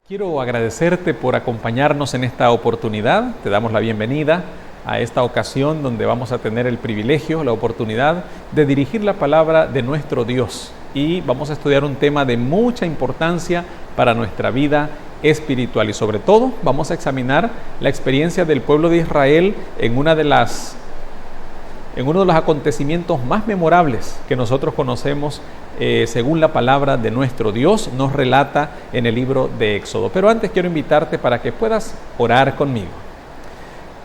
Quiero agradecerte por acompañarnos en esta oportunidad. Te damos la bienvenida a esta ocasión donde vamos a tener el privilegio, la oportunidad de dirigir la palabra de nuestro Dios. Y vamos a estudiar un tema de mucha importancia para nuestra vida espiritual. Y sobre todo vamos a examinar la experiencia del pueblo de Israel en uno de los acontecimientos más memorables que nosotros conocemos según la palabra de nuestro Dios nos relata en el libro de Éxodo. Pero antes quiero invitarte para que puedas orar conmigo.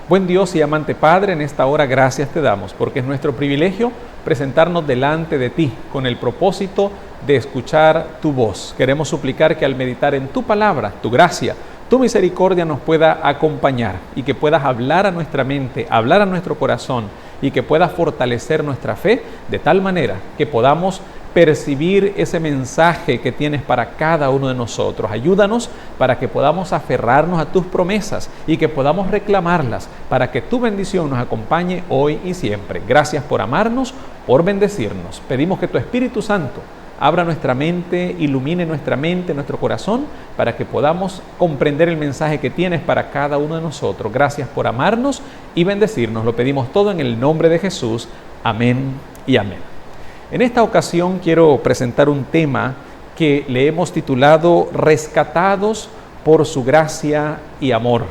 Buen Dios y amante Padre, en esta hora gracias te damos porque es nuestro privilegio presentarnos delante de ti con el propósito de escuchar tu voz. Queremos suplicar que al meditar en tu palabra, tu gracia, tu misericordia nos pueda acompañar y que puedas hablar a nuestra mente, hablar a nuestro corazón y que puedas fortalecer nuestra fe de tal manera que podamos percibir ese mensaje que tienes para cada uno de nosotros. Ayúdanos para que podamos aferrarnos a tus promesas y que podamos reclamarlas para que tu bendición nos acompañe hoy y siempre. Gracias por amarnos, por bendecirnos. Pedimos que tu Espíritu Santo abra nuestra mente, ilumine nuestra mente, nuestro corazón, para que podamos comprender el mensaje que tienes para cada uno de nosotros. Gracias por amarnos y bendecirnos. Lo pedimos todo en el nombre de Jesús. Amén y amén. En esta ocasión quiero presentar un tema que le hemos titulado Rescatados por su gracia y amor.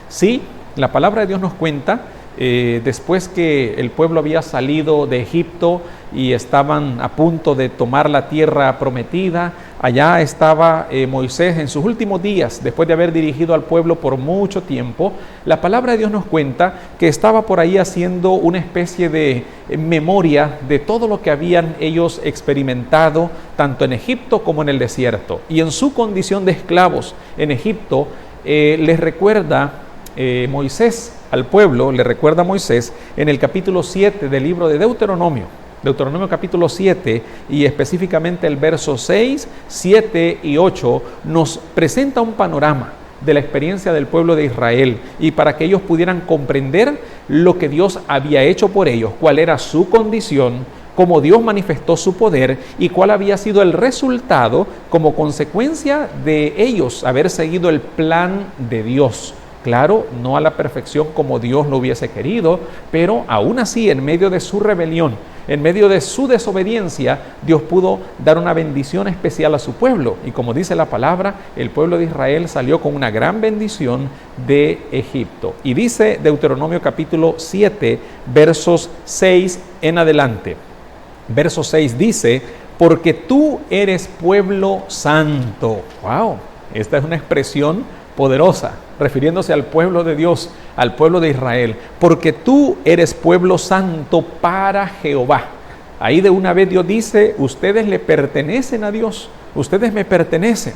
Sí, la palabra de Dios nos cuenta, después que el pueblo había salido de Egipto y estaban a punto de tomar la tierra prometida, allá estaba Moisés en sus últimos días, después de haber dirigido al pueblo por mucho tiempo. La palabra de Dios nos cuenta que estaba por ahí haciendo una especie de memoria de todo lo que habían ellos experimentado, tanto en Egipto como en el desierto. Y en su condición de esclavos en Egipto, les recuerda Moisés al pueblo, le recuerda a Moisés en el capítulo 7 del libro de Deuteronomio capítulo 7 y específicamente el verso 6, 7 y 8 nos presenta un panorama de la experiencia del pueblo de Israel y para que ellos pudieran comprender lo que Dios había hecho por ellos, cuál era su condición, cómo Dios manifestó su poder y cuál había sido el resultado como consecuencia de ellos haber seguido el plan de Dios. Claro, no a la perfección como Dios lo hubiese querido, pero aún así, en medio de su rebelión, en medio de su desobediencia, Dios pudo dar una bendición especial a su pueblo. Y como dice la palabra, el pueblo de Israel salió con una gran bendición de Egipto. Y dice Deuteronomio capítulo 7, versos 6 en adelante. Verso 6 dice, porque tú eres pueblo santo. ¡Wow! Esta es una expresión poderosa, refiriéndose al pueblo de Dios, al pueblo de Israel, porque tú eres pueblo santo para Jehová. Ahí de una vez Dios dice, ustedes le pertenecen a Dios, ustedes me pertenecen.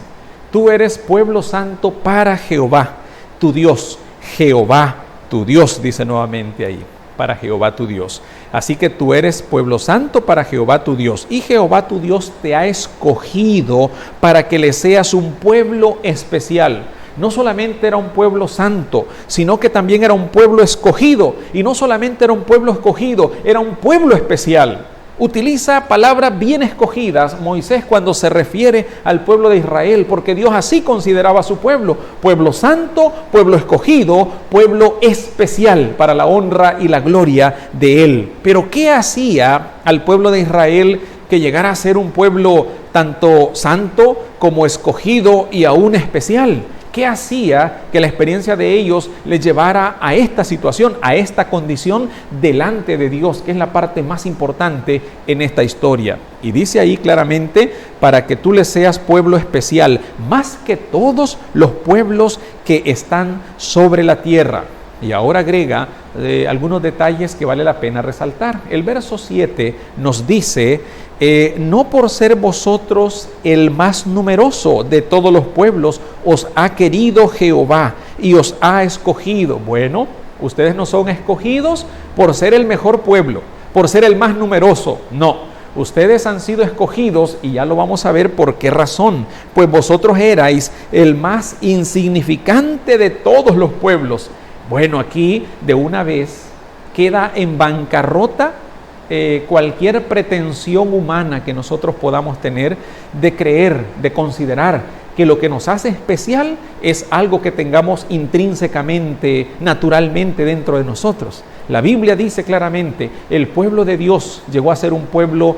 Tú eres pueblo santo para Jehová, tu Dios. Jehová, tu Dios, dice nuevamente ahí, para Jehová tu Dios. Así que tú eres pueblo santo para Jehová tu Dios. Y Jehová tu Dios te ha escogido para que le seas un pueblo especial. No solamente era un pueblo santo, sino que también era un pueblo escogido. Y no solamente era un pueblo escogido, era un pueblo especial. Utiliza palabras bien escogidas Moisés cuando se refiere al pueblo de Israel, porque Dios así consideraba a su pueblo. Pueblo santo, pueblo escogido, pueblo especial para la honra y la gloria de Él. Pero ¿qué hacía al pueblo de Israel que llegara a ser un pueblo tanto santo como escogido y aún especial? ¿Qué hacía que la experiencia de ellos les llevara a esta situación, a esta condición delante de Dios, que es la parte más importante en esta historia? Y dice ahí claramente, para que tú le seas pueblo especial, más que todos los pueblos que están sobre la tierra. Y ahora agrega algunos detalles que vale la pena resaltar. El verso 7 nos dice, no por ser vosotros el más numeroso de todos los pueblos, os ha querido Jehová y os ha escogido. Bueno, ustedes no son escogidos por ser el mejor pueblo, por ser el más numeroso, no. Ustedes han sido escogidos y ya lo vamos a ver por qué razón. Pues vosotros erais el más insignificante de todos los pueblos. Bueno, aquí de una vez queda en bancarrota cualquier pretensión humana que nosotros podamos tener de creer, de considerar que lo que nos hace especial es algo que tengamos intrínsecamente, naturalmente dentro de nosotros. La Biblia dice claramente, el pueblo de Dios llegó a ser un pueblo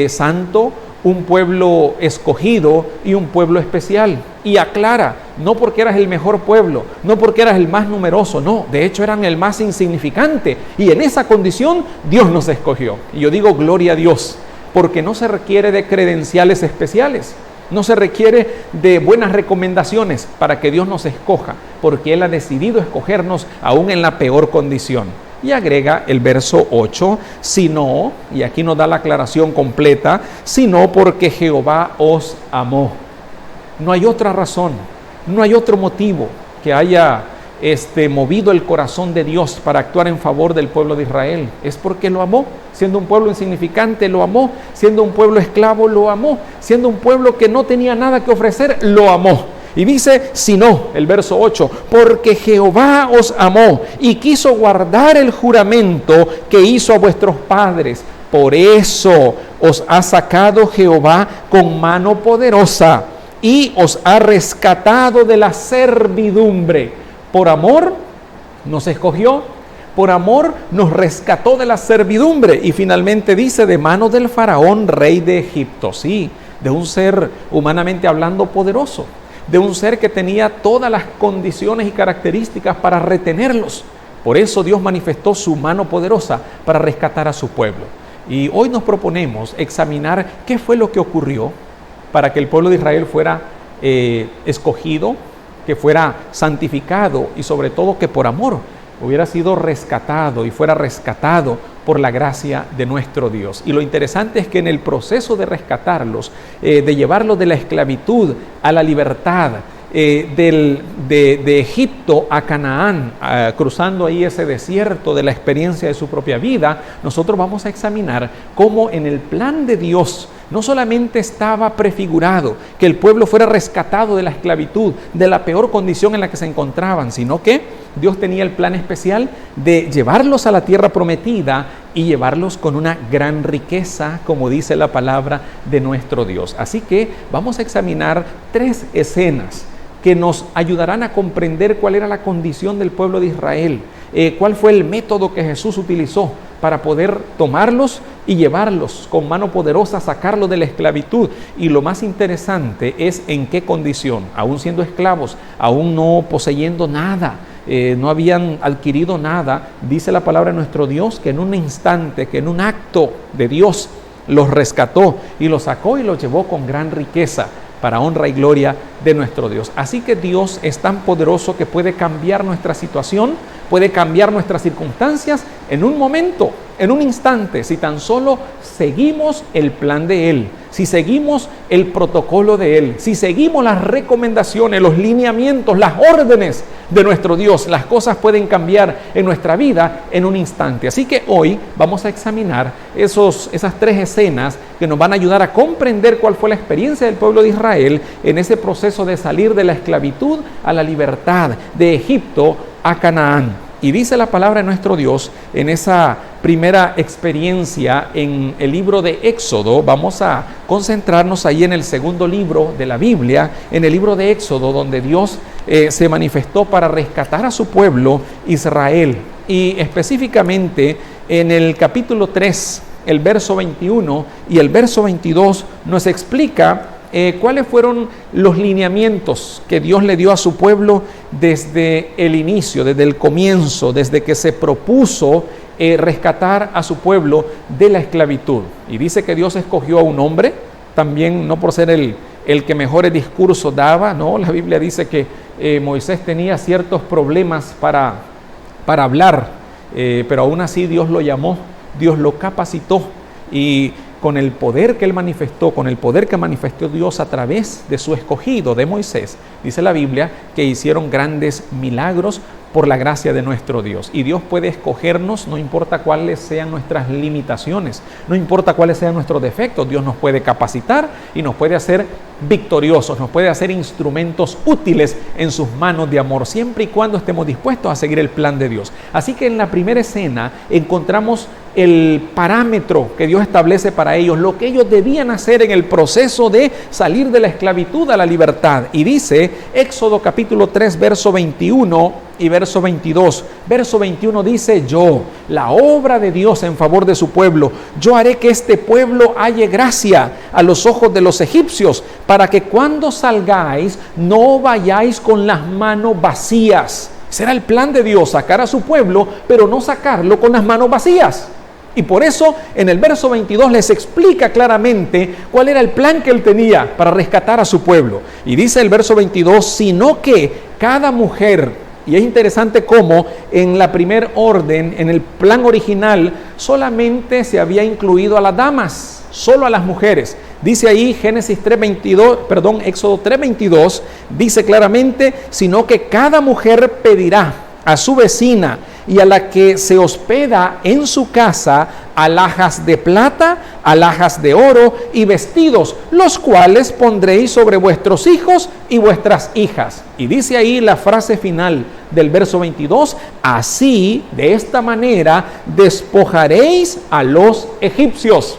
santo, un pueblo escogido y un pueblo especial. Y aclara, no porque eras el mejor pueblo, no porque eras el más numeroso, no, de hecho eran el más insignificante. Y en esa condición Dios nos escogió. Y yo digo gloria a Dios, porque no se requiere de credenciales especiales. No se requiere de buenas recomendaciones para que Dios nos escoja, porque Él ha decidido escogernos aún en la peor condición. Y agrega el verso 8, sino, y aquí nos da la aclaración completa, sino porque Jehová os amó. No hay otra razón, no hay otro motivo que haya movido el corazón de Dios para actuar en favor del pueblo de Israel. Es porque lo amó. Siendo un pueblo insignificante, lo amó. Siendo un pueblo esclavo, lo amó. Siendo un pueblo que no tenía nada que ofrecer, lo amó. Y dice, si no, el verso 8, porque Jehová os amó y quiso guardar el juramento que hizo a vuestros padres. Por eso os ha sacado Jehová con mano poderosa y os ha rescatado de la servidumbre. Por amor nos escogió, por amor nos rescató de la servidumbre. Y finalmente dice, de mano del faraón, rey de Egipto. Sí, de un ser humanamente hablando poderoso, de un ser que tenía todas las condiciones y características para retenerlos. Por eso Dios manifestó su mano poderosa para rescatar a su pueblo. Y hoy nos proponemos examinar qué fue lo que ocurrió para que el pueblo de Israel fuera escogido, que fuera santificado y sobre todo que por amor hubiera sido rescatado y fuera rescatado por la gracia de nuestro Dios. Y lo interesante es que en el proceso de rescatarlos, de llevarlos de la esclavitud a la libertad, de Egipto a Canaán, cruzando ahí ese desierto de la experiencia de su propia vida, nosotros vamos a examinar cómo en el plan de Dios no solamente estaba prefigurado que el pueblo fuera rescatado de la esclavitud, de la peor condición en la que se encontraban, sino que Dios tenía el plan especial de llevarlos a la tierra prometida y llevarlos con una gran riqueza, como dice la palabra de nuestro Dios. Así que vamos a examinar 3 escenas que nos ayudarán a comprender cuál era la condición del pueblo de Israel, cuál fue el método que Jesús utilizó para poder tomarlos y llevarlos con mano poderosa, sacarlos de la esclavitud. Y lo más interesante es en qué condición, aún siendo esclavos, aún no poseyendo nada, no habían adquirido nada. Dice la palabra de nuestro Dios que en un instante, que en un acto de Dios los rescató y los sacó y los llevó con gran riqueza para honra y gloria de nuestro Dios. Así que Dios es tan poderoso que puede cambiar nuestra situación, puede cambiar nuestras circunstancias en un momento, en un instante, si tan solo seguimos el plan de Él, si seguimos el protocolo de Él, si seguimos las recomendaciones, los lineamientos, las órdenes de nuestro Dios. Las cosas pueden cambiar en nuestra vida en un instante. Así que hoy vamos a examinar esas 3 escenas que nos van a ayudar a comprender cuál fue la experiencia del pueblo de Israel en ese proceso de salir de la esclavitud a la libertad, de Egipto a Canaán. Y dice la palabra de nuestro Dios en esa primera experiencia en el libro de Éxodo. Vamos a concentrarnos ahí en el segundo libro de la Biblia, en el libro de Éxodo, donde Dios se manifestó para rescatar a su pueblo Israel. Y específicamente en el capítulo 3, el verso 21 y el verso 22 nos explica cuáles fueron los lineamientos que Dios le dio a su pueblo desde el inicio, desde el comienzo, desde que se propuso rescatar a su pueblo de la esclavitud. Y dice que Dios escogió a un hombre, también no por ser el que mejores discursos daba, no, la Biblia dice que Moisés tenía ciertos problemas para hablar, pero aún así Dios lo llamó, Dios lo capacitó, y con el poder que él manifestó, con el poder que manifestó Dios a través de su escogido, de Moisés, dice la Biblia que hicieron grandes milagros por la gracia de nuestro Dios. Y Dios puede escogernos, no importa cuáles sean nuestras limitaciones, no importa cuáles sean nuestros defectos. Dios nos puede capacitar y nos puede hacer victoriosos, nos puede hacer instrumentos útiles en sus manos de amor, siempre y cuando estemos dispuestos a seguir el plan de Dios. Así que en la primera escena encontramos el parámetro que Dios establece para ellos, lo que ellos debían hacer en el proceso de salir de la esclavitud a la libertad. Y dice Éxodo capítulo 3, verso 21 y verso 22. Verso 21 dice: yo, la obra de Dios en favor de su pueblo, yo haré que este pueblo halle gracia a los ojos de los egipcios, para que cuando salgáis no vayáis con las manos vacías. Será el plan de Dios, sacar a su pueblo, pero no sacarlo con las manos vacías. Y por eso en el verso 22 les explica claramente cuál era el plan que él tenía para rescatar a su pueblo. Y dice el verso 22, sino que cada mujer, y es interesante cómo en la primer orden, en el plan original, solamente se había incluido a las damas, solo a las mujeres. Dice ahí Éxodo 3:22, dice claramente, sino que cada mujer pedirá a su vecina y a la que se hospeda en su casa alhajas de plata, alhajas de oro y vestidos, los cuales pondréis sobre vuestros hijos y vuestras hijas. Y dice ahí la frase final del verso 22, así, de esta manera, despojaréis a los egipcios.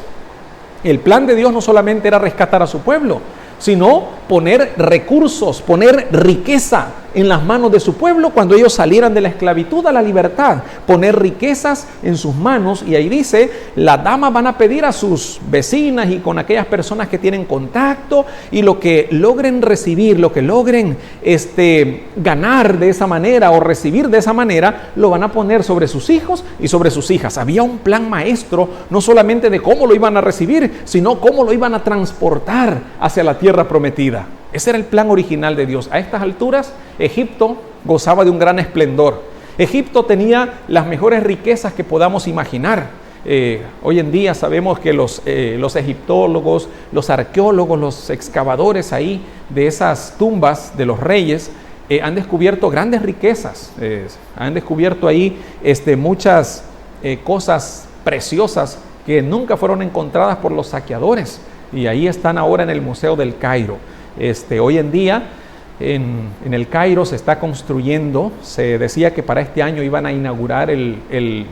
El plan de Dios no solamente era rescatar a su pueblo, sino poner recursos, poner riqueza en las manos de su pueblo cuando ellos salieran de la esclavitud a la libertad, poner riquezas en sus manos. Y ahí dice, las damas van a pedir a sus vecinas y con aquellas personas que tienen contacto, y lo que logren recibir, lo que logren ganar de esa manera o recibir de esa manera, lo van a poner sobre sus hijos y sobre sus hijas. Había un plan maestro, no solamente de cómo lo iban a recibir, sino cómo lo iban a transportar hacia la tierra prometida. Ese era el plan original de Dios. A estas alturas, Egipto gozaba de un gran esplendor. Egipto tenía las mejores riquezas que podamos imaginar. Hoy en día sabemos que los egiptólogos, los arqueólogos, los excavadores ahí de esas tumbas de los reyes han descubierto grandes riquezas. Han descubierto ahí muchas cosas preciosas que nunca fueron encontradas por los saqueadores. Y ahí están ahora en el Museo del Cairo. Hoy en día en el Cairo se está construyendo, se decía que para este año iban a inaugurar el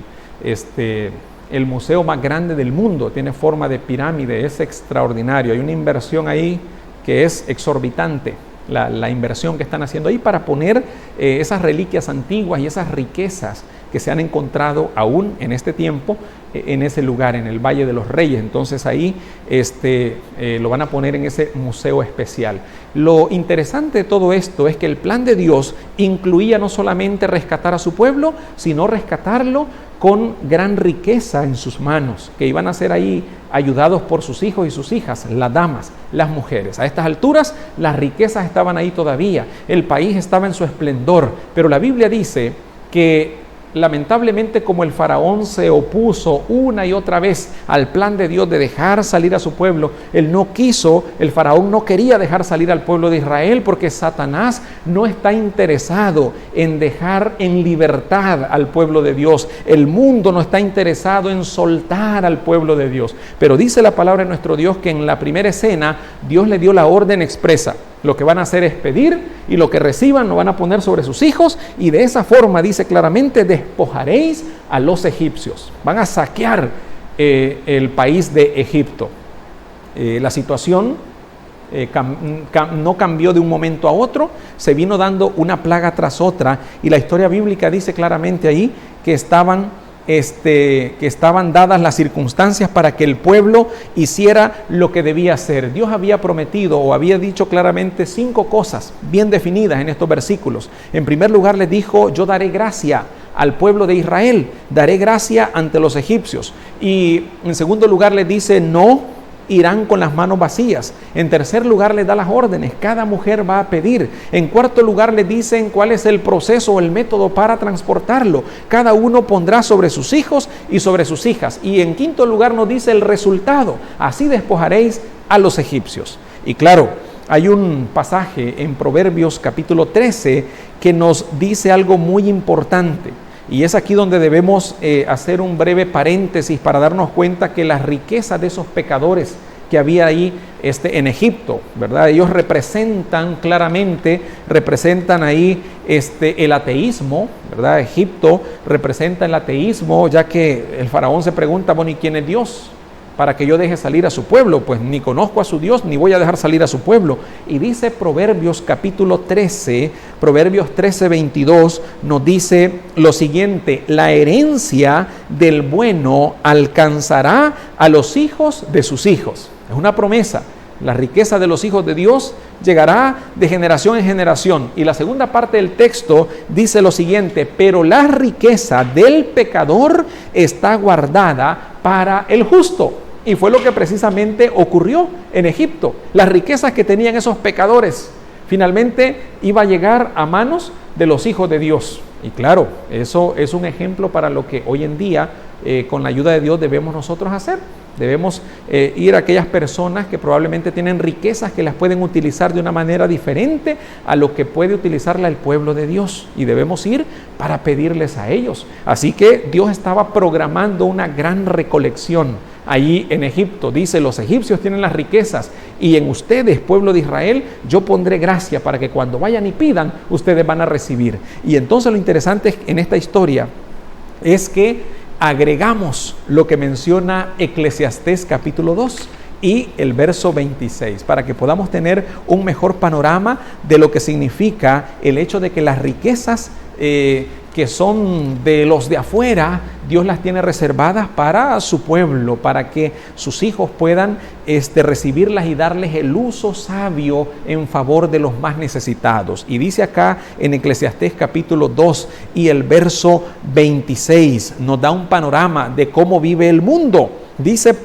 museo más grande del mundo, tiene forma de pirámide, es extraordinario, hay una inversión ahí que es exorbitante, la inversión que están haciendo ahí para poner esas reliquias antiguas y esas riquezas que se han encontrado aún en este tiempo en ese lugar, en el Valle de los Reyes. Entonces ahí lo van a poner en ese museo especial. Lo interesante de todo esto es que el plan de Dios incluía no solamente rescatar a su pueblo, sino rescatarlo con gran riqueza en sus manos, que iban a ser ahí ayudados por sus hijos y sus hijas, las damas, las mujeres. A estas alturas las riquezas estaban ahí todavía, el país estaba en su esplendor, pero la Biblia dice que lamentablemente, como el faraón se opuso una y otra vez al plan de Dios de dejar salir a su pueblo, el faraón no quería dejar salir al pueblo de Israel, porque Satanás no está interesado en dejar en libertad al pueblo de Dios. El mundo no está interesado en soltar al pueblo de Dios. Pero dice la palabra de nuestro Dios que en la primera escena Dios le dio la orden expresa. Lo que van a hacer es pedir, y lo que reciban lo van a poner sobre sus hijos, y de esa forma dice claramente, despojaréis a los egipcios. Van a saquear el país de Egipto. La situación no cambió de un momento a otro, se vino dando una plaga tras otra, y la historia bíblica dice claramente ahí que estaban dadas las circunstancias para que el pueblo hiciera lo que debía hacer. Dios había prometido o había dicho claramente 5 cosas bien definidas en estos versículos. En primer lugar les dijo, yo daré gracia al pueblo de Israel, daré gracia ante los egipcios. Y en segundo lugar les dice, no irán con las manos vacías. En tercer lugar les da las órdenes, cada mujer va a pedir. En cuarto lugar les dicen cuál es el proceso o el método para transportarlo. Cada uno pondrá sobre sus hijos y sobre sus hijas. Y en quinto lugar nos dice el resultado, así despojaréis a los egipcios. Y claro, hay un pasaje en Proverbios capítulo 13 que nos dice algo muy importante. Y es aquí donde debemos hacer un breve paréntesis para darnos cuenta que las riquezas de esos pecadores que había ahí en Egipto, ¿verdad? Ellos representan ahí el ateísmo, ¿verdad? Egipto representa el ateísmo, ya que el faraón se pregunta, bueno, ¿y quién es Dios? Para que yo deje salir a su pueblo, pues ni conozco a su Dios, ni voy a dejar salir a su pueblo. Y dice Proverbios capítulo 13, Proverbios 13:22, nos dice lo siguiente: la herencia del bueno alcanzará a los hijos de sus hijos. Es una promesa. La riqueza de los hijos de Dios llegará de generación en generación. Y la segunda parte del texto dice lo siguiente: pero la riqueza del pecador está guardada para el justo. Y fue lo que precisamente ocurrió en Egipto. Las riquezas que tenían esos pecadores finalmente iba a llegar a manos de los hijos de Dios. Y claro, eso es un ejemplo para lo que hoy en día, con la ayuda de Dios, debemos nosotros hacer. Debemos ir a aquellas personas que probablemente tienen riquezas que las pueden utilizar de una manera diferente a lo que puede utilizarla el pueblo de Dios, y debemos ir para pedirles a ellos. Así que Dios estaba programando una gran recolección allí en Egipto. Dice: los egipcios tienen las riquezas, y en ustedes, pueblo de Israel, yo pondré gracia para que cuando vayan y pidan, ustedes van a recibir. Y entonces lo interesante en esta historia es que agregamos lo que menciona Eclesiastés capítulo 2 y el verso 26, para que podamos tener un mejor panorama de lo que significa el hecho de que las riquezas que son de los de afuera, Dios las tiene reservadas para su pueblo, para que sus hijos puedan recibirlas y darles el uso sabio en favor de los más necesitados. Y dice acá en Eclesiastés capítulo 2 y el verso 26, nos da un panorama de cómo vive el mundo. Dice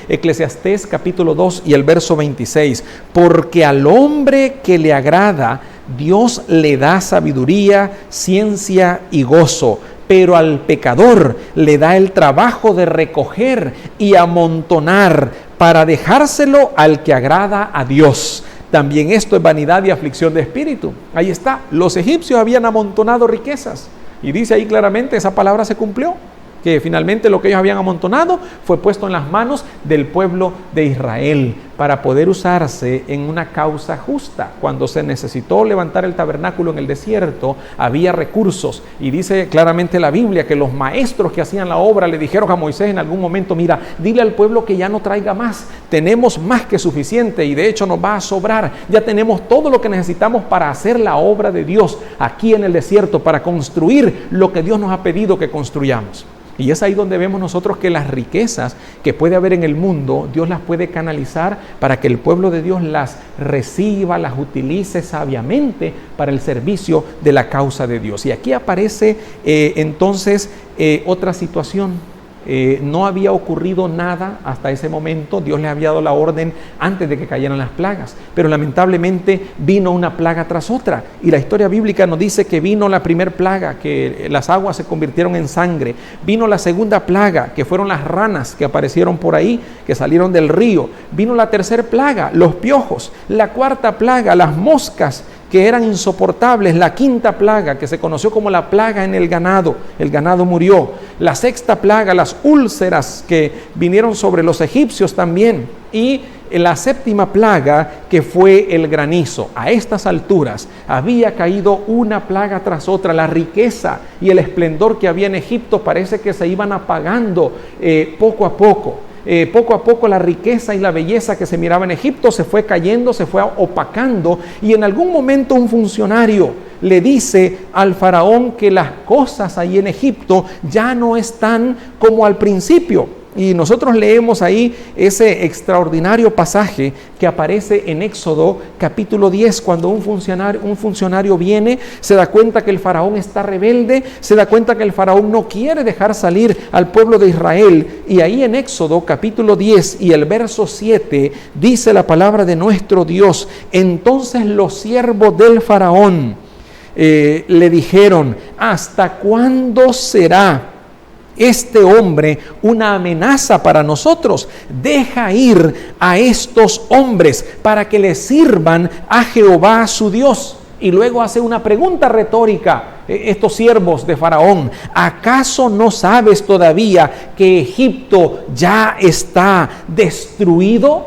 Eclesiastés capítulo 2 y el verso 26, porque al hombre que le agrada, Dios le da sabiduría, ciencia y gozo, pero al pecador le da el trabajo de recoger y amontonar para dejárselo al que agrada a Dios. También esto es vanidad y aflicción de espíritu. Ahí está, los egipcios habían amontonado riquezas, y dice ahí claramente, esa palabra se cumplió, que finalmente lo que ellos habían amontonado fue puesto en las manos del pueblo de Israel para poder usarse en una causa justa. Cuando se necesitó levantar el tabernáculo en el desierto, había recursos, y dice claramente la Biblia que los maestros que hacían la obra le dijeron a Moisés en algún momento: mira, dile al pueblo que ya no traiga más, tenemos más que suficiente, y de hecho nos va a sobrar, ya tenemos todo lo que necesitamos para hacer la obra de Dios aquí en el desierto, para construir lo que Dios nos ha pedido que construyamos. Y es ahí donde vemos nosotros que las riquezas que puede haber en el mundo, Dios las puede canalizar para que el pueblo de Dios las reciba, las utilice sabiamente para el servicio de la causa de Dios. Y aquí aparece entonces otra situación. No había ocurrido nada hasta ese momento. Dios les había dado la orden antes de que cayeran las plagas, pero lamentablemente vino una plaga tras otra, y la historia bíblica nos dice que vino la primera plaga, que las aguas se convirtieron en sangre. Vino la segunda plaga, que fueron las ranas que aparecieron por ahí, que salieron del río. Vino la tercera plaga, los piojos. La cuarta plaga, las moscas, que eran insoportables. La quinta plaga, que se conoció como la plaga en el ganado murió. La sexta plaga, las úlceras que vinieron sobre los egipcios también. Y la séptima plaga, que fue el granizo. A estas alturas había caído una plaga tras otra. La riqueza y el esplendor que había en Egipto parece que se iban apagando poco a poco. Poco a poco la riqueza y la belleza que se miraba en Egipto se fue cayendo, se fue opacando, y en algún momento un funcionario le dice al faraón que las cosas ahí en Egipto ya no están como al principio. Y nosotros leemos ahí ese extraordinario pasaje que aparece en Éxodo capítulo 10, cuando un funcionario viene, se da cuenta que el faraón está rebelde, se da cuenta que el faraón no quiere dejar salir al pueblo de Israel. Y ahí en Éxodo capítulo 10 y el verso 7 dice la palabra de nuestro Dios: entonces los siervos del faraón le dijeron: ¿hasta cuándo será este hombre una amenaza para nosotros. Deja ir a estos hombres para que le sirvan a Jehová su Dios. Y luego hace una pregunta retórica, estos siervos de Faraón: ¿acaso no sabes todavía que Egipto ya está destruido?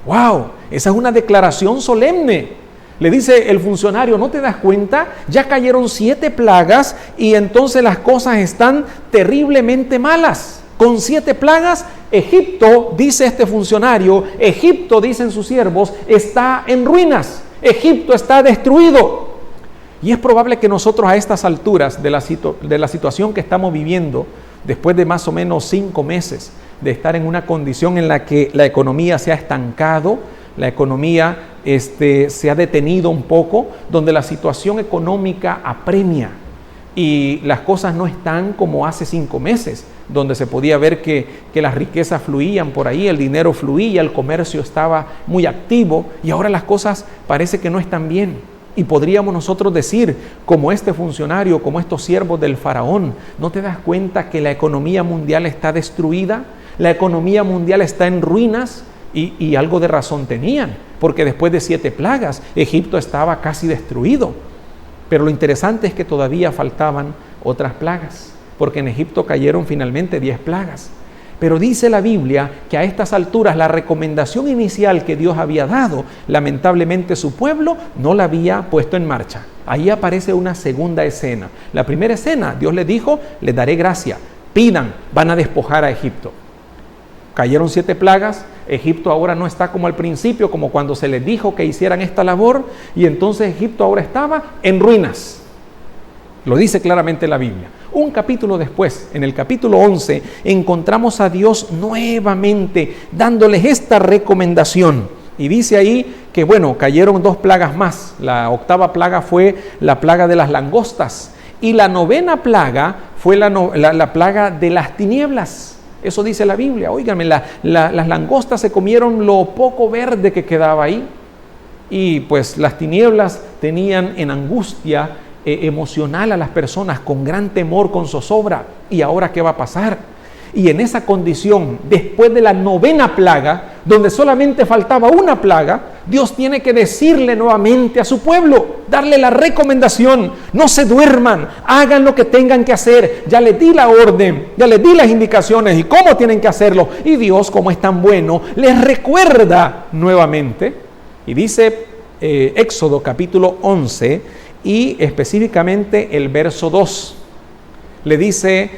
¡Wow! Esa es una declaración solemne. Le dice el funcionario: ¿no te das cuenta? Ya cayeron 7 plagas y entonces las cosas están terriblemente malas. Con 7 plagas, Egipto, dice este funcionario, Egipto, dicen sus siervos, está en ruinas. Egipto está destruido. Y es probable que nosotros a estas alturas de la situación que estamos viviendo, después de más o menos 5 meses de estar en una condición en la que la economía se ha estancado, la economía se ha detenido un poco, donde la situación económica apremia y las cosas no están como hace 5 meses, donde se podía ver que las riquezas fluían por ahí, el dinero fluía, el comercio estaba muy activo, y ahora las cosas parece que no están bien. Y podríamos nosotros decir, como este funcionario, como estos siervos del faraón: ¿no te das cuenta que la economía mundial está destruida? La economía mundial está en ruinas. Y algo de razón tenían, porque después de 7 plagas, Egipto estaba casi destruido. Pero lo interesante es que todavía faltaban otras plagas, porque en Egipto cayeron finalmente 10 plagas. Pero dice la Biblia que a estas alturas la recomendación inicial que Dios había dado, lamentablemente su pueblo no la había puesto en marcha. Ahí aparece una segunda escena. La primera escena, Dios les dijo: les daré gracia, pidan, van a despojar a Egipto. Cayeron 7 plagas, Egipto ahora no está como al principio, como cuando se les dijo que hicieran esta labor, y entonces Egipto ahora estaba en ruinas. Lo dice claramente la Biblia. Un capítulo después, en el capítulo 11, encontramos a Dios nuevamente dándoles esta recomendación. Y dice ahí que, bueno, cayeron 2 plagas más. La 8ª plaga fue la plaga de las langostas. Y la 9ª plaga fue la plaga de las tinieblas. Eso dice la Biblia. Óigame, las langostas se comieron lo poco verde que quedaba ahí. Y pues las tinieblas tenían en angustia emocional a las personas, con gran temor, con zozobra. ¿Y ahora qué va a pasar? Y en esa condición, después de la 9ª plaga, donde solamente faltaba una plaga, Dios tiene que decirle nuevamente a su pueblo, darle la recomendación: no se duerman, hagan lo que tengan que hacer. Ya les di la orden, ya les di las indicaciones y cómo tienen que hacerlo. Y Dios, como es tan bueno, les recuerda nuevamente. Y dice Éxodo capítulo 11 y específicamente el verso 2. Le dice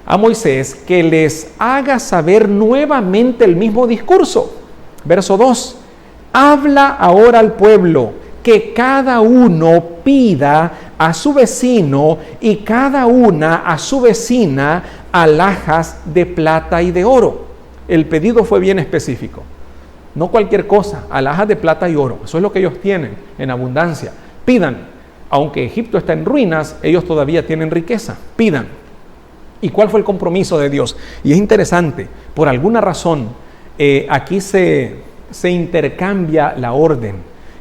a Moisés que les haga saber nuevamente el mismo discurso. Verso 2: habla ahora al pueblo que cada uno pida a su vecino y cada una a su vecina alhajas de plata y de oro. El pedido fue bien específico. No cualquier cosa, alhajas de plata y oro. Eso es lo que ellos tienen en abundancia. Pidan. Aunque Egipto está en ruinas, ellos todavía tienen riqueza. Pidan. ¿Y cuál fue el compromiso de Dios? Y es interesante, por alguna razón, aquí se intercambia la orden.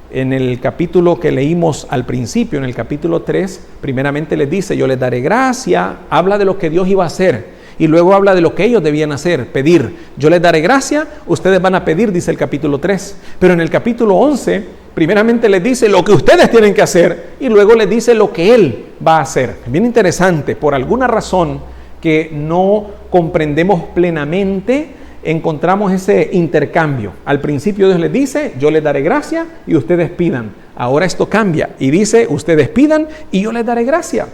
En el capítulo que leímos al principio, en el capítulo 3, primeramente les dice: yo les daré gracia, habla de lo que Dios iba a hacer. Y luego habla de lo que ellos debían hacer, pedir. Yo les daré gracia, ustedes van a pedir, dice el capítulo 3. Pero en el capítulo 11, primeramente les dice lo que ustedes tienen que hacer y luego les dice lo que Él va a hacer. Bien interesante, por alguna razón que no comprendemos plenamente, encontramos ese intercambio. Al principio Dios les dice: yo les daré gracia y ustedes pidan. Ahora esto cambia y dice: ustedes pidan y yo les daré gracia.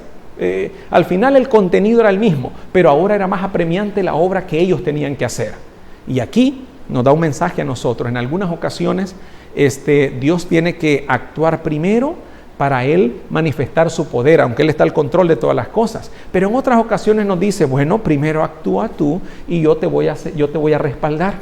Al final el contenido era el mismo, pero ahora era más apremiante la obra que ellos tenían que hacer. Y aquí nos da un mensaje a nosotros. En algunas ocasiones Dios tiene que actuar primero para Él manifestar su poder, aunque Él está al control de todas las cosas. Pero en otras ocasiones nos dice: bueno, primero actúa tú y yo te voy a respaldar.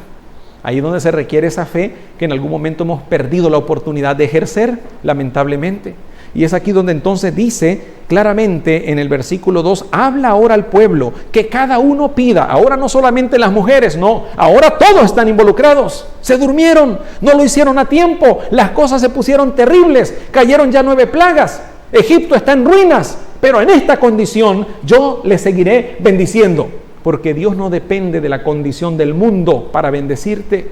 Ahí es donde se requiere esa fe que en algún momento hemos perdido la oportunidad de ejercer, lamentablemente. Y es aquí donde entonces dice claramente en el versículo 2, habla ahora al pueblo que cada uno pida. Ahora no solamente las mujeres, no, ahora todos están involucrados. Se durmieron, no lo hicieron a tiempo, las cosas se pusieron terribles, cayeron ya 9 plagas, Egipto está en ruinas, pero en esta condición yo les seguiré bendiciendo. porque Dios no depende de la condición del mundo para bendecirte.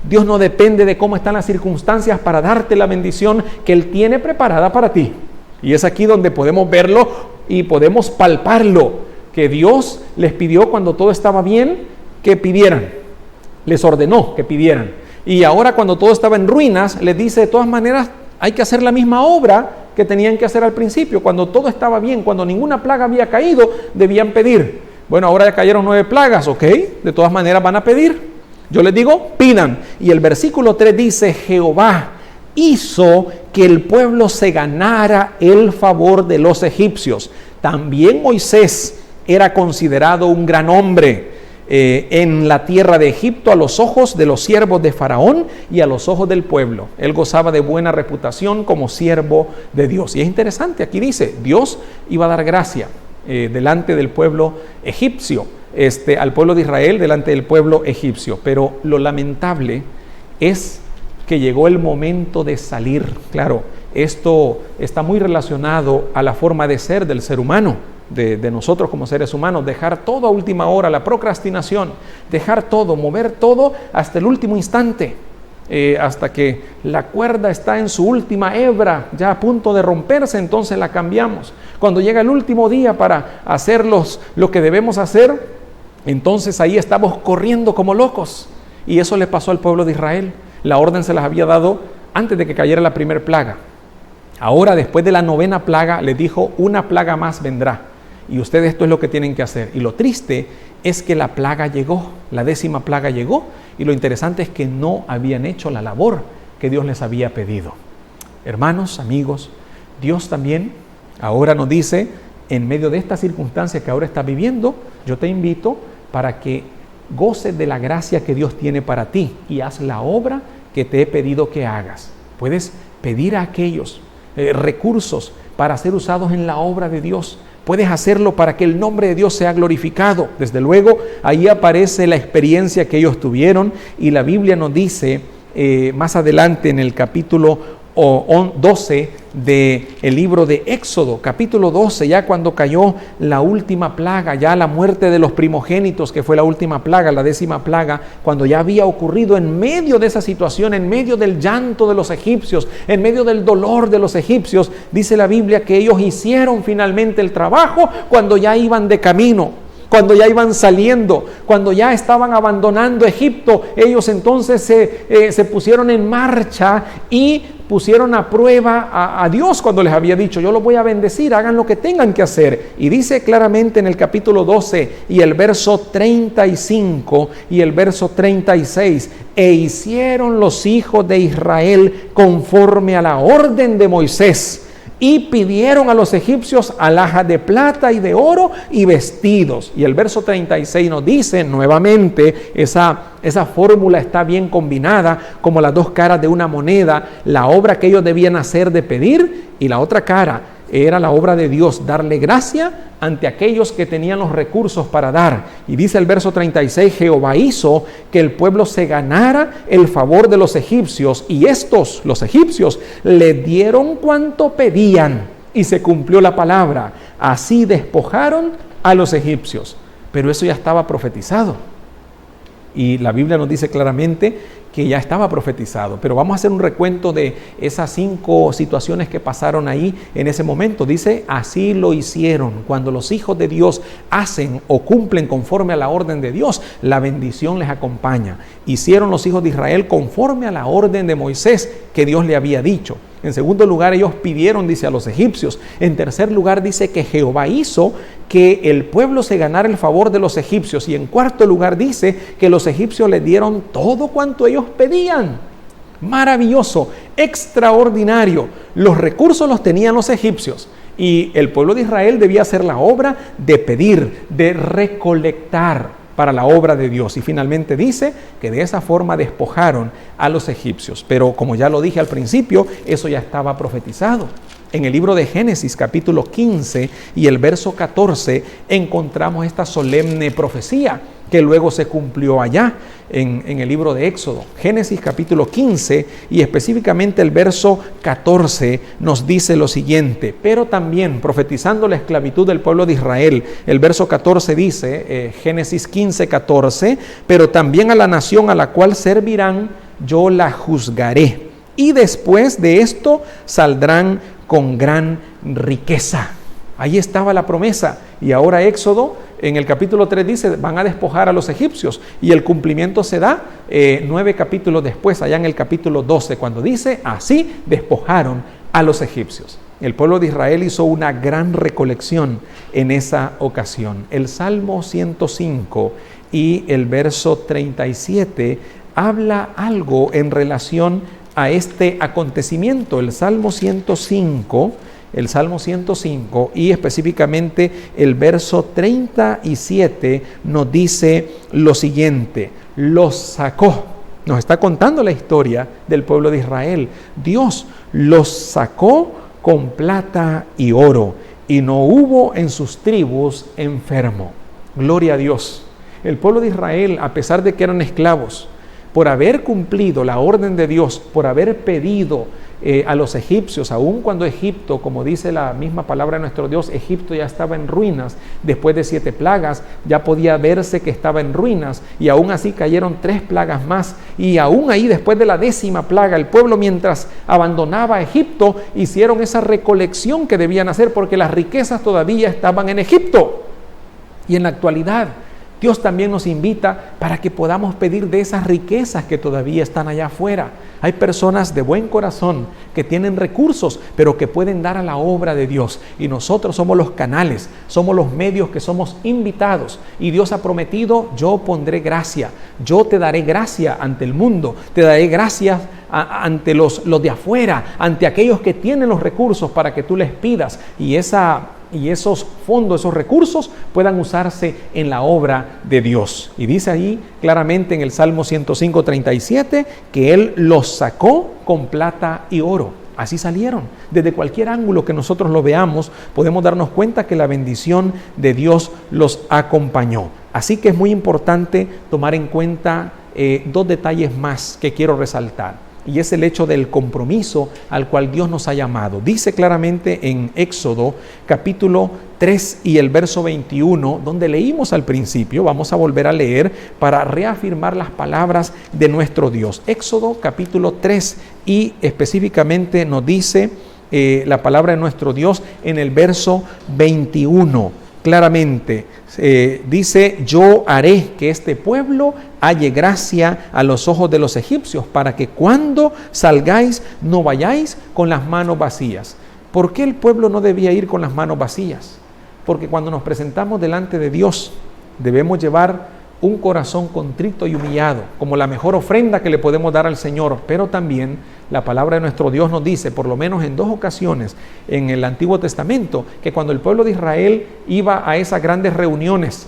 Dios no depende de cómo están las circunstancias para darte la bendición que Él tiene preparada para ti. Y es aquí donde podemos verlo y podemos palparlo, que Dios les pidió cuando todo estaba bien que pidieran, les ordenó que pidieran. Y ahora cuando todo estaba en ruinas, les dice de todas maneras hay que hacer la misma obra que tenían que hacer al principio. Cuando todo estaba bien, cuando ninguna plaga había caído, debían pedir. Bueno, ahora ya cayeron 9 plagas, ¿ok? De todas maneras van a pedir. Yo les digo, pidan. Y el versículo 3 dice, Jehová hizo que el pueblo se ganara el favor de los egipcios. También Moisés era considerado un gran hombre en la tierra de Egipto a los ojos de los siervos de Faraón y a los ojos del pueblo. Él gozaba de buena reputación como siervo de Dios. Y es interesante, aquí dice, Dios iba a dar gracia delante del pueblo egipcio, al pueblo de Israel delante del pueblo egipcio. Pero lo lamentable es que llegó el momento de salir. Claro, esto está muy relacionado a la forma de ser del ser humano, de nosotros como seres humanos, dejar todo a última hora, la procrastinación, dejar todo, mover todo hasta el último instante, hasta que la cuerda está en su última hebra, ya a punto de romperse, entonces la cambiamos. Cuando llega el último día para hacer lo que debemos hacer, entonces ahí estamos corriendo como locos. Y eso le pasó al pueblo de Israel. La orden se las había dado antes de que cayera la primera plaga. Ahora, después de la 9ª plaga, les dijo, una plaga más vendrá. Y ustedes esto es lo que tienen que hacer. Y lo triste es que la plaga llegó, la 10ª plaga llegó. Y lo interesante es que no habían hecho la labor que Dios les había pedido. Hermanos, amigos, Dios también ahora nos dice, en medio de esta circunstancia que ahora estás viviendo, yo te invito para que goces de la gracia que Dios tiene para ti y haz la obra que te he pedido que hagas. Puedes pedir a aquellos recursos para ser usados en la obra de Dios. Puedes hacerlo para que el nombre de Dios sea glorificado. Desde luego, ahí aparece la experiencia que ellos tuvieron y la Biblia nos dice más adelante en el capítulo 12 del libro de Éxodo, capítulo 12, ya cuando cayó la última plaga, ya la muerte de los primogénitos, que fue la última plaga, la 10ª plaga, cuando ya había ocurrido en medio de esa situación, en medio del llanto de los egipcios, en medio del dolor de los egipcios, dice la Biblia que ellos hicieron finalmente el trabajo cuando ya iban de camino, cuando ya iban saliendo, cuando ya estaban abandonando Egipto. Ellos entonces se pusieron en marcha y pusieron a prueba a Dios cuando les había dicho, yo los voy a bendecir, hagan lo que tengan que hacer. Y dice claramente en el capítulo 12 y el verso 35 y el verso 36, e hicieron los hijos de Israel conforme a la orden de Moisés, y pidieron a los egipcios alhajas de plata y de oro y vestidos. Y el verso 36 nos dice nuevamente, esa fórmula está bien combinada como las dos caras de una moneda, la obra que ellos debían hacer de pedir y la otra cara era la obra de Dios, darle gracia ante aquellos que tenían los recursos para dar. Y dice el verso 36, Jehová hizo que el pueblo se ganara el favor de los egipcios, y estos, los egipcios, le dieron cuanto pedían, y se cumplió la palabra. Así despojaron a los egipcios. Pero eso ya estaba profetizado. Y la Biblia nos dice claramente que ya estaba profetizado. Pero vamos a hacer un recuento de esas 5 situaciones que pasaron ahí en ese momento. Dice, así lo hicieron. Cuando los hijos de Dios hacen o cumplen conforme a la orden de Dios, la bendición les acompaña. Hicieron los hijos de Israel conforme a la orden de Moisés que Dios le había dicho. En segundo lugar, ellos pidieron, dice, a los egipcios. En tercer lugar, dice que Jehová hizo que el pueblo se ganara el favor de los egipcios. Y en cuarto lugar, dice que los egipcios les dieron todo cuanto ellos pedían. Maravilloso, extraordinario. Los recursos los tenían los egipcios. Y el pueblo de Israel debía hacer la obra de pedir, de recolectar para la obra de Dios. Y finalmente dice que de esa forma despojaron a los egipcios. Pero como ya lo dije al principio, eso ya estaba profetizado. En el libro de Génesis, capítulo 15 y el verso 14, encontramos esta solemne profecía que luego se cumplió allá en el libro de Éxodo. Génesis capítulo 15 y específicamente el verso 14 nos dice lo siguiente: pero también profetizando la esclavitud del pueblo de Israel. El verso 14 dice, Génesis 15, 14, pero también a la nación a la cual servirán, yo la juzgaré. Y después de esto saldrán con gran riqueza. Ahí estaba la promesa. Y ahora Éxodo, en el capítulo 3 dice, van a despojar a los egipcios. Y el cumplimiento se da 9 capítulos después, allá en el capítulo 12, cuando dice, así despojaron a los egipcios. El pueblo de Israel hizo una gran recolección en esa ocasión. El Salmo 105 y el verso 37 habla algo en relación a este acontecimiento. El Salmo 105 y específicamente el verso 37 nos dice lo siguiente: los sacó. Nos está contando la historia del pueblo de Israel. Dios los sacó con plata y oro, y no hubo en sus tribus enfermo. Gloria a Dios. El pueblo de Israel, a pesar de que eran esclavos, por haber cumplido la orden de Dios, por haber pedido a los egipcios, aun cuando Egipto, como dice la misma palabra de nuestro Dios, Egipto ya estaba en ruinas, después de 7 plagas, ya podía verse que estaba en ruinas, y aún así cayeron 3 plagas más, y aún ahí después de la 10ª plaga, el pueblo mientras abandonaba Egipto, hicieron esa recolección que debían hacer, porque las riquezas todavía estaban en Egipto. Y en la actualidad, Dios también nos invita para que podamos pedir de esas riquezas que todavía están allá afuera. Hay personas de buen corazón que tienen recursos, pero que pueden dar a la obra de Dios. Y nosotros somos los canales, somos los medios que somos invitados. Y Dios ha prometido, yo pondré gracia, yo te daré gracia ante el mundo, te daré gracia ante los de afuera, ante aquellos que tienen los recursos para que tú les pidas. Y esos fondos, esos recursos puedan usarse en la obra de Dios. Y dice ahí claramente en el Salmo 105, 37 que Él los sacó con plata y oro. Así salieron. Desde cualquier ángulo que nosotros lo veamos, podemos darnos cuenta que la bendición de Dios los acompañó. Así que es muy importante tomar en cuenta 2 detalles más que quiero resaltar. Y es el hecho del compromiso al cual Dios nos ha llamado. Dice claramente en Éxodo capítulo 3 y el verso 21, donde leímos al principio, vamos a volver a leer para reafirmar las palabras de nuestro Dios. Éxodo capítulo 3 y específicamente nos dice la palabra de nuestro Dios en el verso 21. Claramente dice, yo haré que este pueblo halle gracia a los ojos de los egipcios, para que cuando salgáis no vayáis con las manos vacías. ¿Por qué el pueblo no debía ir con las manos vacías? Porque cuando nos presentamos delante de Dios, debemos llevar un corazón contrito y humillado, como la mejor ofrenda que le podemos dar al Señor. Pero también la palabra de nuestro Dios nos dice, por lo menos en 2 ocasiones en el Antiguo Testamento, que cuando el pueblo de Israel iba a esas grandes reuniones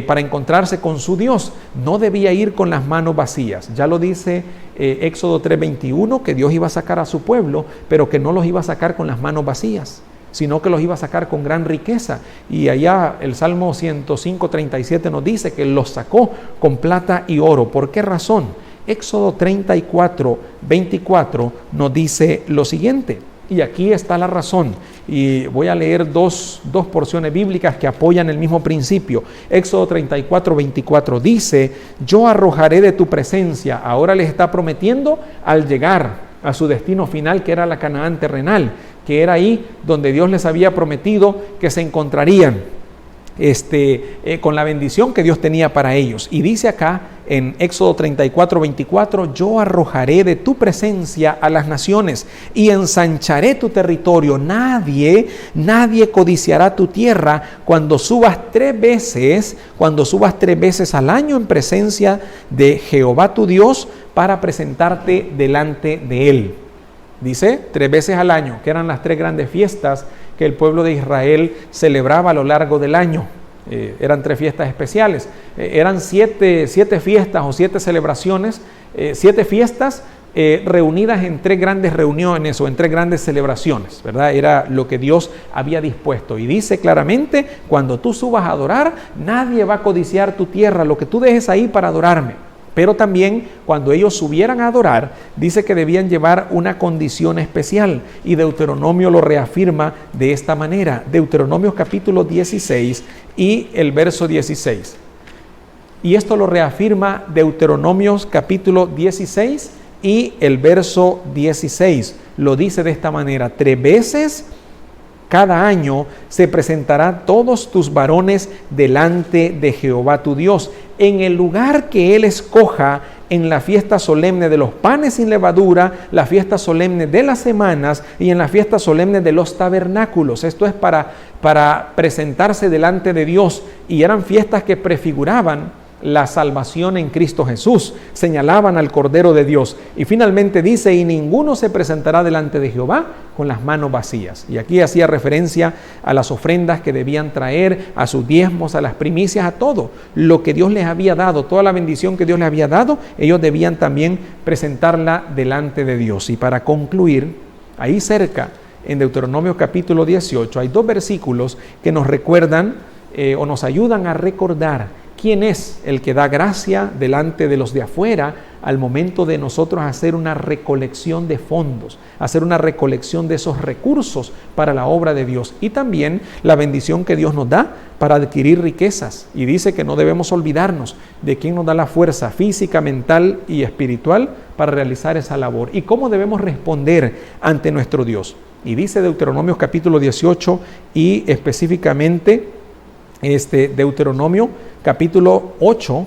para encontrarse con su Dios, no debía ir con las manos vacías. Ya lo dice Éxodo 3:21, que Dios iba a sacar a su pueblo, pero que no los iba a sacar con las manos vacías, sino que los iba a sacar con gran riqueza. Y allá el Salmo 105, 37 nos dice que los sacó con plata y oro. ¿Por qué razón? Éxodo 34, 24 nos dice lo siguiente, y aquí está la razón. Y voy a leer dos porciones bíblicas que apoyan el mismo principio. Éxodo 34, 24 dice, yo arrojaré de tu presencia. Ahora les está prometiendo al llegar a su destino final, que era la Canaán terrenal, que era ahí donde Dios les había prometido que se encontrarían con la bendición que Dios tenía para ellos. Y dice acá en Éxodo 34, 24, yo arrojaré de tu presencia a las naciones y ensancharé tu territorio. Nadie codiciará tu tierra cuando subas 3 veces al año en presencia de Jehová tu Dios para presentarte delante de Él. Dice 3 veces al año, que eran las 3 grandes fiestas que el pueblo de Israel celebraba a lo largo del año. Eran 3 fiestas especiales. Eran 7 fiestas o 7 celebraciones, 7 fiestas reunidas en 3 grandes reuniones o en 3 grandes celebraciones, ¿verdad? Era lo que Dios había dispuesto. Y dice claramente, cuando tú subas a adorar, nadie va a codiciar tu tierra, lo que tú dejes ahí para adorarme. Pero también cuando ellos subieran a adorar, dice que debían llevar una condición especial. Y Deuteronomio lo reafirma de esta manera. Deuteronomio capítulo 16 y el verso 16. Y esto lo reafirma Deuteronomio capítulo 16 y el verso 16. Lo dice de esta manera: 3 veces cada año se presentarán todos tus varones delante de Jehová tu Dios, en el lugar que Él escoja, en la fiesta solemne de los panes sin levadura, la fiesta solemne de las semanas y en la fiesta solemne de los tabernáculos. Esto es para presentarse delante de Dios, y eran fiestas que prefiguraban la salvación en Cristo Jesús, señalaban al Cordero de Dios. Y finalmente dice: y ninguno se presentará delante de Jehová con las manos vacías. Y aquí hacía referencia a las ofrendas que debían traer, a sus diezmos, a las primicias, a todo lo que Dios les había dado, toda la bendición que Dios les había dado, ellos debían también presentarla delante de Dios. Y para concluir, ahí cerca, en Deuteronomio capítulo 18, hay 2 versículos que nos recuerdan o nos ayudan a recordar quién es el que da gracia delante de los de afuera al momento de nosotros hacer una recolección de fondos, hacer una recolección de esos recursos para la obra de Dios, y también la bendición que Dios nos da para adquirir riquezas. Y dice que no debemos olvidarnos de quién nos da la fuerza física, mental y espiritual para realizar esa labor y cómo debemos responder ante nuestro Dios. Y dice Deuteronomio capítulo 18 y específicamente Deuteronomio capítulo 8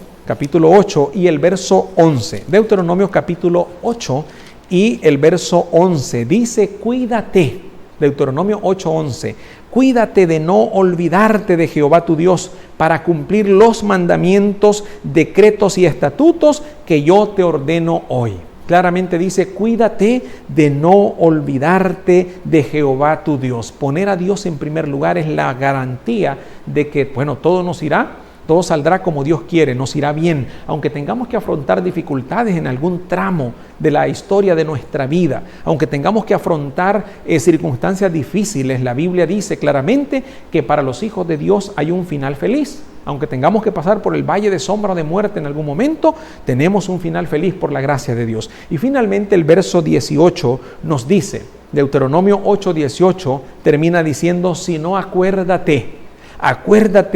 y el verso 11. Deuteronomio capítulo 8 y el verso 11 dice: cuídate, Deuteronomio 8:11, cuídate de no olvidarte de Jehová tu Dios para cumplir los mandamientos, decretos y estatutos que yo te ordeno hoy. Claramente dice: cuídate de no olvidarte de Jehová tu Dios. Poner a Dios en primer lugar es la garantía de que, todo saldrá como Dios quiere, nos irá bien, aunque tengamos que afrontar dificultades en algún tramo de la historia de nuestra vida, aunque tengamos que afrontar circunstancias difíciles. La Biblia dice claramente que para los hijos de Dios hay un final feliz. Aunque tengamos que pasar por el valle de sombra o de muerte en algún momento, tenemos un final feliz por la gracia de Dios. Y finalmente el verso 18 nos dice, Deuteronomio 8:18 termina diciendo: si no, acuérdate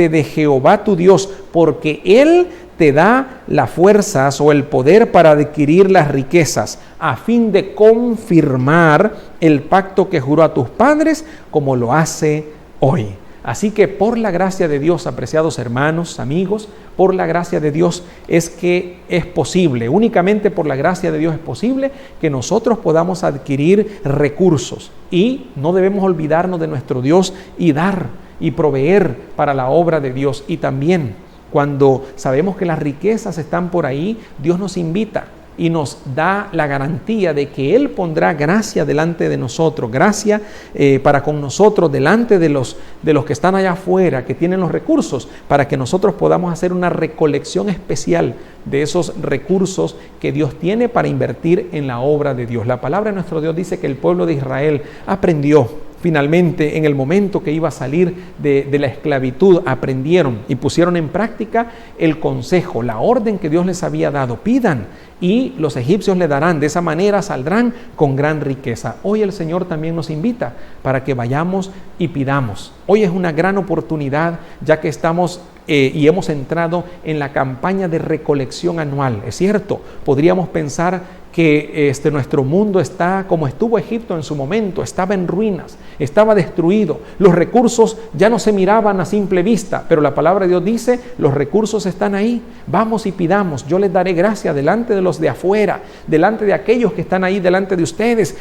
de Jehová tu Dios, porque Él te da las fuerzas o el poder para adquirir las riquezas, a fin de confirmar el pacto que juró a tus padres, como lo hace hoy. Así que por la gracia de Dios, apreciados hermanos, amigos, por la gracia de Dios es que es posible, únicamente por la gracia de Dios es posible que nosotros podamos adquirir recursos, y no debemos olvidarnos de nuestro Dios y dar y proveer para la obra de Dios. Y también cuando sabemos que las riquezas están por ahí, Dios nos invita y nos da la garantía de que Él pondrá gracia delante de nosotros, gracia para con nosotros delante de los que están allá afuera, que tienen los recursos, para que nosotros podamos hacer una recolección especial de esos recursos que Dios tiene para invertir en la obra de Dios. La palabra de nuestro Dios dice que el pueblo de Israel aprendió. Finalmente, en el momento que iba a salir de la esclavitud, aprendieron y pusieron en práctica el consejo, la orden que Dios les había dado: pidan y los egipcios le darán, de esa manera saldrán con gran riqueza. Hoy el Señor también nos invita para que vayamos y pidamos. Hoy es una gran oportunidad, ya que estamos y hemos entrado en la campaña de recolección anual. Es cierto, podríamos pensar que nuestro mundo está como estuvo Egipto en su momento, estaba en ruinas, estaba destruido, los recursos ya no se miraban a simple vista, pero la palabra de Dios dice: los recursos están ahí, vamos y pidamos, yo les daré gracia delante de los de afuera, delante de aquellos que están ahí delante de ustedes,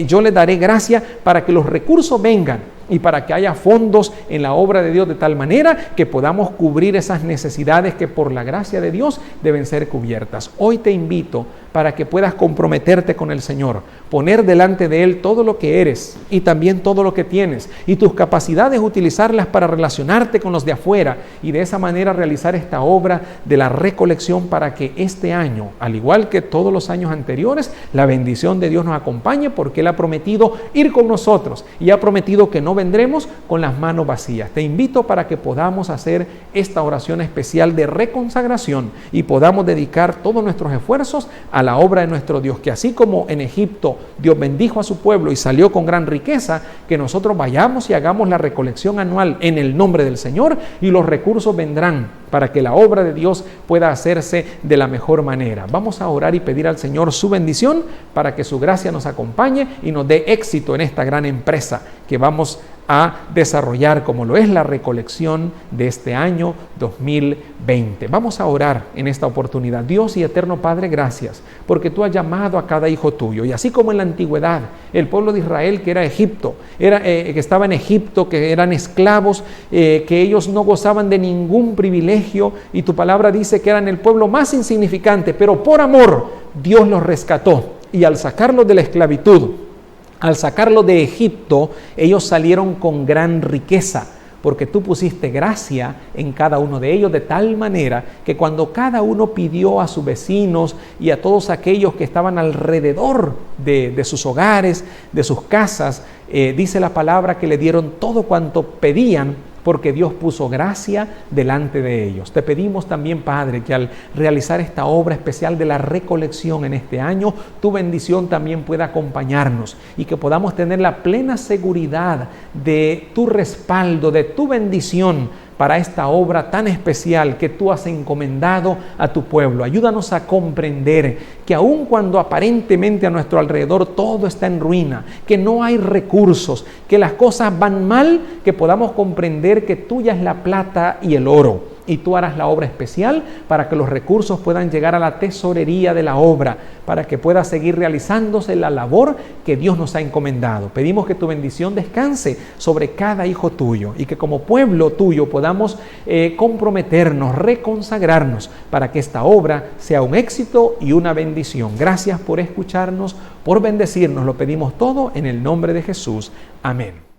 yo les daré gracia para que los recursos vengan y para que haya fondos en la obra de Dios, de tal manera que podamos cubrir esas necesidades que por la gracia de Dios deben ser cubiertas. Hoy te invito para que puedas comprometerte con el Señor, poner delante de Él todo lo que eres y también todo lo que tienes y tus capacidades, utilizarlas para relacionarte con los de afuera y de esa manera realizar esta obra de la recolección para que este año, al igual que todos los años anteriores, la bendición de Dios nos acompañe, porque Él ha prometido ir con nosotros y ha prometido que no vendremos con las manos vacías. Te invito para que podamos hacer esta oración especial de reconsagración y podamos dedicar todos nuestros esfuerzos a la obra de nuestro Dios, que así como en Egipto Dios bendijo a su pueblo y salió con gran riqueza, que nosotros vayamos y hagamos la recolección anual en el nombre del Señor y los recursos vendrán para que la obra de Dios pueda hacerse de la mejor manera. Vamos a orar y pedir al Señor su bendición para que su gracia nos acompañe y nos dé éxito en esta gran empresa que vamos a desarrollar, como lo es la recolección de este año 2020. Vamos a orar en esta oportunidad. Dios y eterno Padre, gracias, porque tú has llamado a cada hijo tuyo, y así como en la antigüedad, el pueblo de Israel que era Egipto, que estaba en Egipto, que eran esclavos, que ellos no gozaban de ningún privilegio, y tu palabra dice que eran el pueblo más insignificante, pero por amor Dios los rescató, y al sacarlos de la esclavitud, al sacarlos de Egipto, ellos salieron con gran riqueza, porque tú pusiste gracia en cada uno de ellos, de tal manera que cuando cada uno pidió a sus vecinos y a todos aquellos que estaban alrededor de sus hogares, de sus casas, dice la palabra que le dieron todo cuanto pedían, porque Dios puso gracia delante de ellos. Te pedimos también, Padre, que al realizar esta obra especial de la recolección en este año, tu bendición también pueda acompañarnos y que podamos tener la plena seguridad de tu respaldo, de tu bendición para esta obra tan especial que tú has encomendado a tu pueblo. Ayúdanos a comprender que aun cuando aparentemente a nuestro alrededor todo está en ruina, que no hay recursos, que las cosas van mal, que podamos comprender que tuya es la plata y el oro, y tú harás la obra especial para que los recursos puedan llegar a la tesorería de la obra, para que pueda seguir realizándose la labor que Dios nos ha encomendado. Pedimos que tu bendición descanse sobre cada hijo tuyo y que como pueblo tuyo podamos comprometernos, reconsagrarnos para que esta obra sea un éxito y una bendición. Gracias por escucharnos, por bendecirnos. Lo pedimos todo en el nombre de Jesús. Amén.